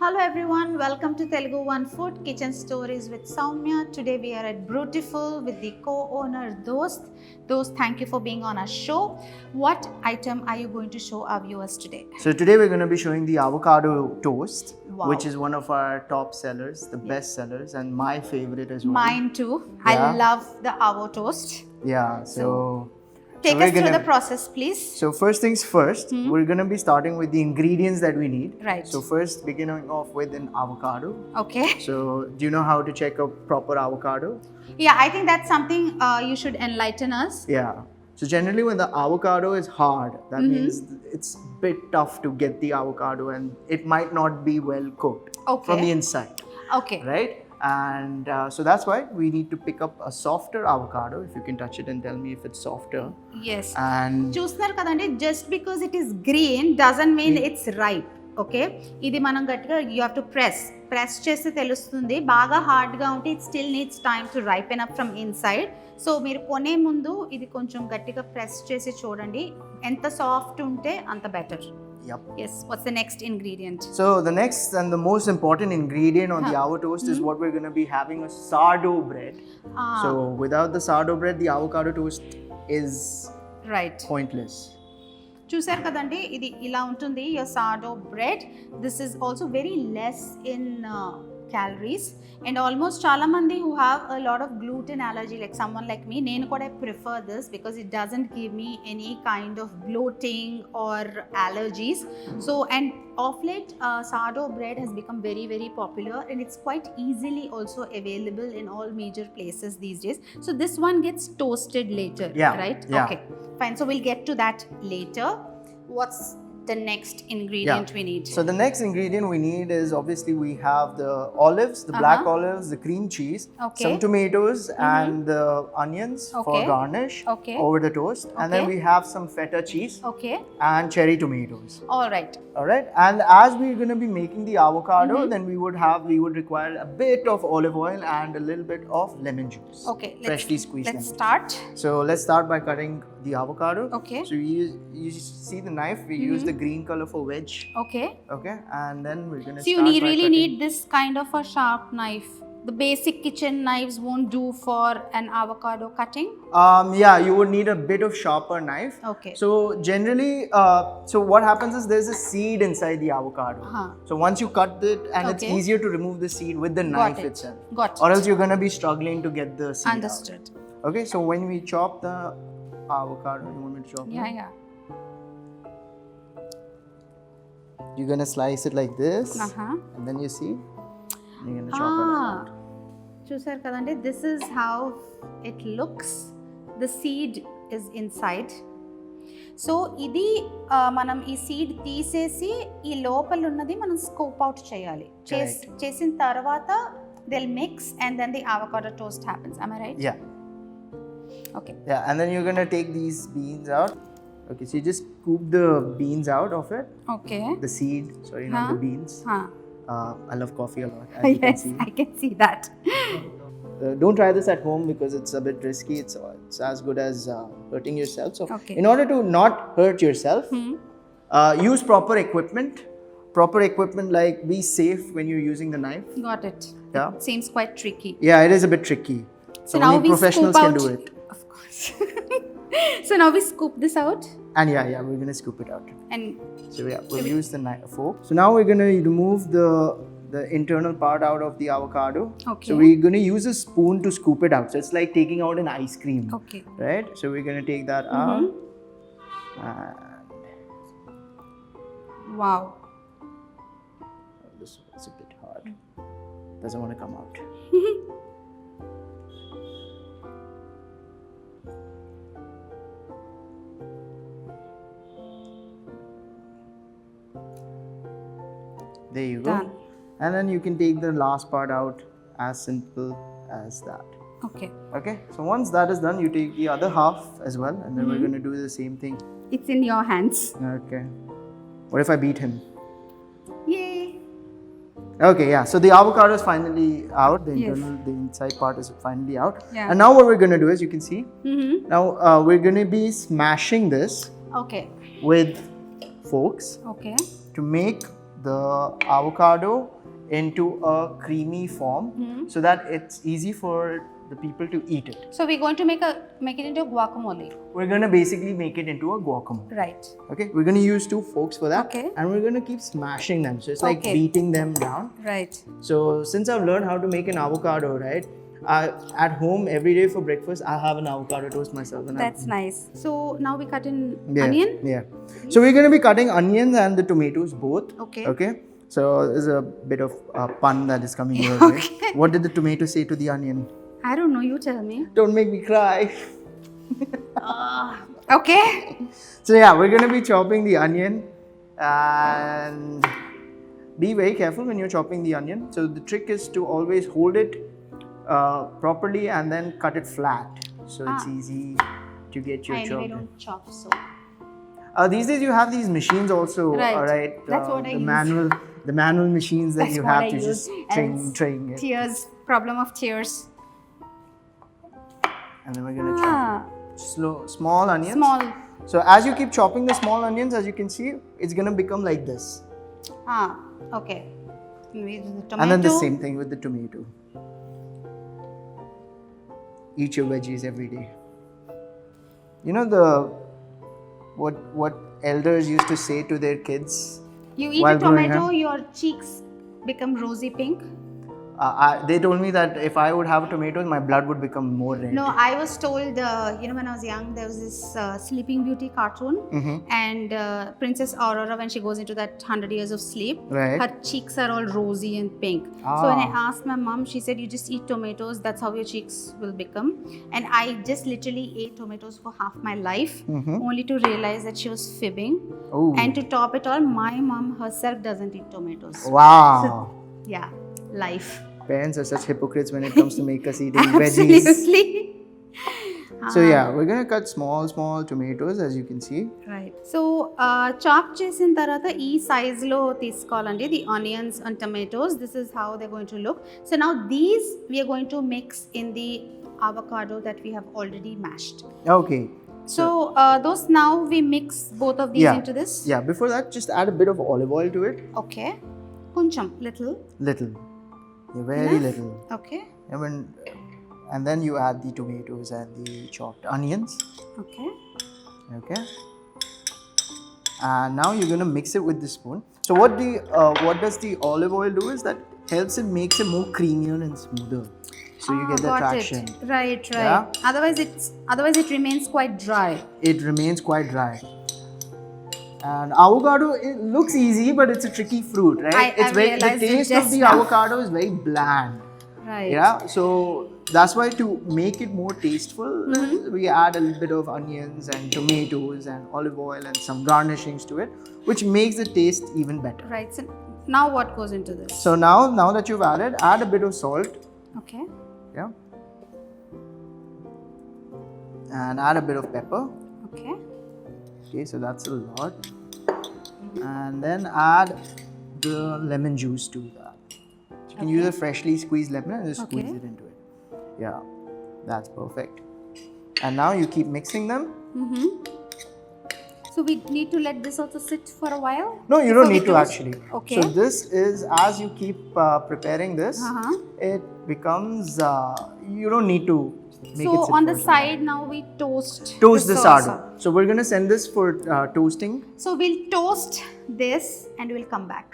Hello everyone, welcome to Teluguone Food Kitchen Stories with Soumya. Today we are at Brewtiful with the co-owner Dost. Dost, thank you for being on our show. What item are you going to show our viewers today? So today we're going to be showing the Avocado Toast, Wow. which is one of our top sellers, the best sellers, and my favorite as well. Mine too. I Yeah. love the Avocado Toast. Yeah, so Take we're us through gonna- the process, please. So first things first, we're going to be starting with the ingredients that we need. Right. So first, beginning off with an avocado. Okay. So do you know how to check a proper avocado? Yeah, I think that's something you should enlighten us. Yeah. So generally when the avocado is hard, that means it's a bit tough to get the avocado and it might not be well cooked Okay. from the inside. Okay. Right? And so that's why we need to pick up a softer avocado. If you can touch it and tell me if it's softer. Yes. And చూస్తున్నారు కదండి, just because it is green doesn't mean it's ripe. Okay, ఇది మనం గట్టిగా you have to press చేస్తే తెలుస్తుంది. బాగా హార్డ్గా ఉంటే it still needs time to ripen up from inside. So మీరు కొనే ముందు ఇది కొంచెం గట్టిగా ప్రెస్ చేసి చూడండి, ఎంత సాఫ్ట్ ఉంటే అంత better. yep. Yes, what's the next ingredient? So the next and the most important ingredient on the avocado toast is what we're going to be having a sourdough bread. So without the sourdough bread, the avocado toast is Right. pointless. చూసారు కదండి, ఇది ఇలా ఉంటుంది your sourdough bread. This is also very less in calories and almost చాలా మంది who have a lot of gluten allergy, like someone like me, నేను కూడా prefer this because it doesn't give me any kind of bloating or allergies. So and of late sourdough bread has become very very popular and it's quite easily also available in all major places these days. So this one gets toasted later. Yeah, Right? yeah. Okay, fine, so we'll get to that later. What's the next ingredient we need? So the next ingredient we need is obviously we have the olives, the black olives, the cream cheese, Okay. some tomatoes and the onions for Okay. garnish Okay. over the toast. And then Okay. we have some feta cheese Okay, and cherry tomatoes. all right. All right. And as we're going to be making the avocado, then we would require a bit of olive oil and a little bit of lemon juice. Okay, Freshly squeezed let's lemon. start. So let's start by cutting the avocado. Okay. So you see the knife, we use the green color for wedge. Okay, Okay. And then we're going to so you start by really cutting. need this kind of a sharp knife. The basic kitchen knives won't do for an avocado cutting. Yeah, you would need a bit of sharper knife. Okay. So generally, so what happens is there's a seed inside the avocado. So once you cut it, and it's Okay. easier to remove the seed with the knife it. itself. Got Or it. else you're gonna be struggling to get the seed Understood. out. Okay, so when we chop the avocado, you want me to chop it? Yeah. You're gonna slice it like this, and then you see, you're gonna chop it out. చూసారు కదండి, this is how it looks. The seed is inside. So ఇది మనం ఈ seed తీసేసి ఈ లోపల ఉన్నది మనం స్కూప్ అవుట్ చేయాలి. చేసిన తర్వాత they'll mix and then the avocado toast happens. Am I right? Yeah. Okay. Yeah, and then you're gonna take these beans out. Okay, so you just scoop the beans out of it. Okay. The seed, sorry, not the beans. I love coffee a lot, as you can Yes, see. I can see that. Don't try this at home because it's a bit risky. It's as good as hurting yourself. So, Okay. in order to not hurt yourself, use proper equipment. Proper equipment, like be safe when you're using the knife. Got it. Yeah. It seems quite tricky. Yeah, it is a bit tricky. So now only we professionals scoop can out. do it. Of course. So now we scoop this out And yeah, we're gonna scoop it out. and So yeah, we'll use the fork. So now we're gonna remove the internal part out of the avocado. Okay. So we're gonna use a spoon to scoop it out. So it's like taking out an ice cream. Okay. Right? So we're gonna take that out. And Wow. this is a bit hard. Doesn't want to come out. There you go. Done. And then you can take the last part out, as simple as that. Okay. Okay, so once that is done, you take the other half as well, and then we're going to do the same thing. It's in your hands. Okay. What if I beat him? Yay. Okay, yeah. So the avocado is finally out. The Yes. internal, the inside part is finally out. Yeah. And now what we're going to do is, you can see, Mm-hmm. now we're going to be smashing this Okay. with forks Okay. to make the avocado into a creamy form so that it's easy for the people to eat it. So we're going to make it into a guacamole. We're going to basically make it into a guacamole. Right. Okay, we're going to use 2 forks for that. Okay. And we're going to keep smashing them. So it's like Okay. beating them down. Right. So since I've learned how to make an avocado, right? At home every day for breakfast, I have an avocado toast myself. And That's nice. So now we cut in yeah, onion. Yeah. So we're going to be cutting onions and the tomatoes both. Okay. Okay. So there's a bit of pun that is coming your way. Okay. What did the tomato say to the onion? I don't know. You tell me. Don't make me cry. Okay. So yeah, we're going to be chopping the onion and be very careful when you're chopping the onion. So the trick is to always hold it properly and then cut it flat. So it's easy to get your I anyway chop. don't chop so. These days you have these machines also, Right. right? That's what I use. The manual machines that That's you what have I to use. just And train it. Tears. Problem of tears. And then we're going to chop small onions. Small. So as you keep chopping the small onions, as you can see, it's going to become like this. Okay. With the tomato. And then the same thing with the tomato. Eat your veggies every day. You know what elders used to say to their kids? You eat while a growing tomato, up? your cheeks become rosy pink. They told me that if I would have tomatoes, my blood would become more red. No, I was told, when I was young, there was this Sleeping Beauty cartoon, and Princess Aurora, when she goes into that 100 years of sleep, Right. her cheeks are all rosy and pink. So when I asked my mom, she said, you just eat tomatoes, that's how your cheeks will become. And I just literally ate tomatoes for half my life, only to realize that she was fibbing. Oh. And to top it all, my mom herself doesn't eat tomatoes. Wow. Yeah, life. Parents are such hypocrites when it comes to make us eating veggies. Absolutely. So yeah, we're gonna cut small tomatoes, as you can see. Right. So chop చేసిన తర్వాత ఈ size లో తీసుకోవాలండి the onions and tomatoes. This is how they're going to look. So now these we are going to mix in the avocado that we have already mashed. Okay. So those now we mix both of these into this. Yeah. Before that, just add a bit of olive oil to it. Okay. Kuncham, little. Little. Yeah, very little. Okay. And then you add the tomatoes and the chopped onions. Okay. Okay. And now you're gonna mix it with the spoon. So what does the olive oil do is that makes it more creamier and smoother. So you get the traction. It. Right. Yeah? Otherwise it remains quite dry. It remains quite dry. And avocado, it looks easy, but it's a tricky fruit, right? The taste of the avocado is very bland. Right. Yeah. So that's why to make it more tasteful, we add a little bit of onions and tomatoes and olive oil and some garnishings to it, which makes the taste even better. Right. So now what goes into this? So now that you've add a bit of salt. Okay. Yeah. And add a bit of pepper. Okay. Okay, so that's a lot. And then add the lemon juice to that. You can use a freshly squeezed lemon and just squeeze it into it. Yeah, that's perfect. And now you keep mixing them. So we need to let this also sit for a while? No, you don't need to actually. Okay. So this is, as you keep preparing this, it becomes, you don't need to make it sit on the for some side time. now we toast the sourdough. So we're going to send this for toasting. So we'll toast this and we'll come back.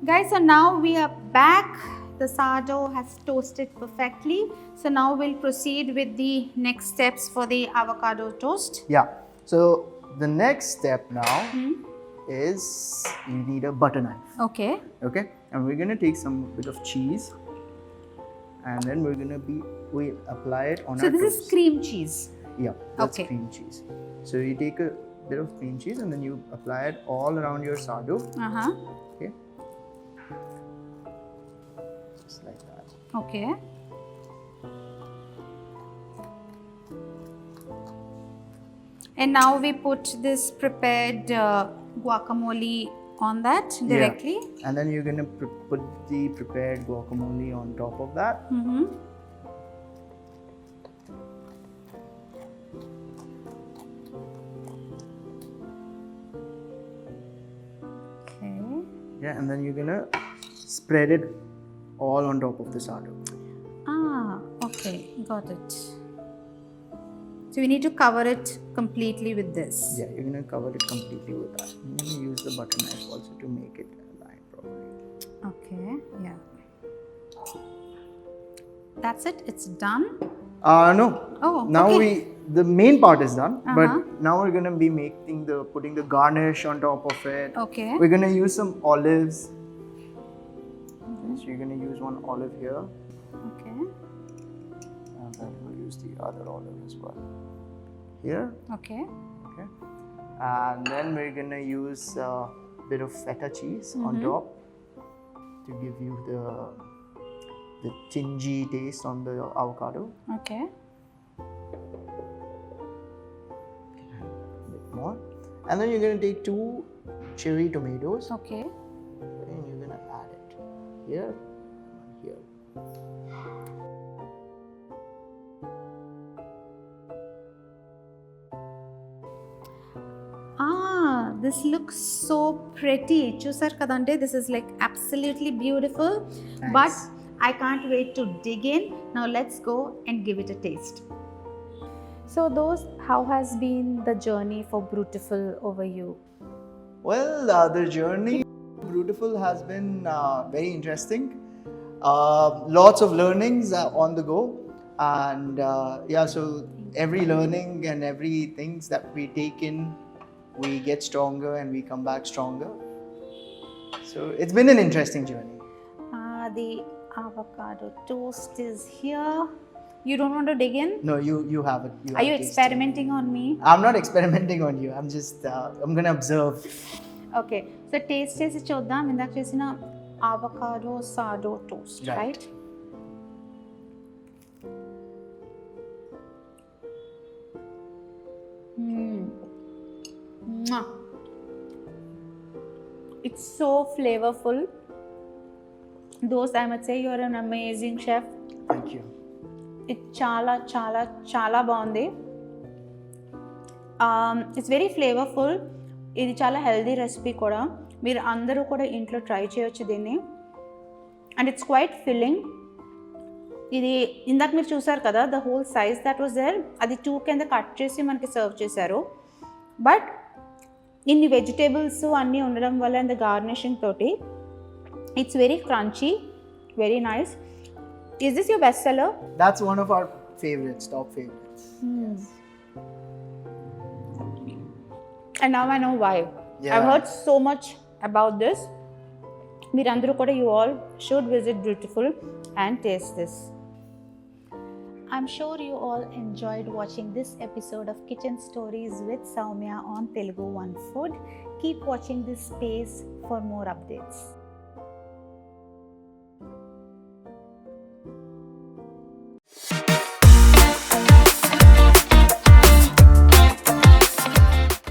Guys, so now we are back. The sourdough has toasted perfectly. So now we'll proceed with the next steps for the avocado toast. Yeah. So the next step now is you need a butter knife. Okay. Okay. And we're gonna take some bit of cheese, and then we'll apply it on our toast. So this is cream cheese. Yeah, that's cream cheese. So you take a bit of cream cheese and then you apply it all around your sourdough. Okay. Just like that. Okay. And now we put this prepared guacamole on that directly. Yeah. And then you're gonna put the prepared guacamole on top of that. Mm-hmm. Okay. Yeah, and then you're gonna spread it all on top of the sourdough. Ah, okay, got it. So we need to cover it completely with this. Yeah, you're gonna cover it completely with that. I'm gonna use the butter knife also to make it align properly. Okay, yeah. That's it, it's done. No. Oh, Now okay. the main part is done, Uh-huh. but now we're gonna be putting the garnish on top of it. Okay. We're gonna use some olives. So you're gonna use one olive here, Okay. and then we'll use the other olive as well. Here, Okay. okay. And then we're gonna use a bit of feta cheese on top to give you the tingy taste on the avocado. Okay. A bit more. And then you're gonna take 2 cherry tomatoes. Okay. And you're gonna add it here and here. Ah, this looks so pretty. Chusar kadante, this is like absolutely beautiful. But I can't wait to dig in. Now let's go and give it a taste. So those, how has been the journey for Brewtiful over you? Well, the journey Brewtiful has been very interesting. Lots of learnings on the go, and yeah, so every learning and every things that we take in, we get stronger and we come back stronger. So it's been an interesting journey. The avocado toast is here. You don't want to dig in? No, you have it. Are you experimenting on me? I'm not experimenting on you. I'm just I'm gonna observe. Okay, so taste చేసి చూద్దాం. ఇందాక చేసిన avocado sourdough toast, right? Mwah. It's so flavorful. Those, I must say, you're an amazing chef. Thank you. It's చాలా చాలా చాలా బాగుంది. It's very flavourful. ఇది చాలా హెల్దీ రెసిపీ కూడా. మీరు అందరూ కూడా ఇంట్లో ట్రై చేయొచ్చు దీన్ని. And it's quite filling. ఇది ఇందాక మీరు చూసారు కదా, the whole size that was there, అది 2 కింద కట్ చేసి మనకి సర్వ్ చేశారు. బట్ ఇన్ని వెజిటేబుల్స్ అన్నీ ఉండడం వల్ల అండ్ ద గార్నిషింగ్ తోటి it's very crunchy, very nice. Is this your best seller? That's one of our favorites, top favorites. Yes. And now I know why. Yeah. I've heard so much about this. Mirandru koda, you all should visit Brewtiful and taste this. I'm sure you all enjoyed watching this episode of Kitchen Stories with Soumya on Teluguone Food. Keep watching this space for more updates.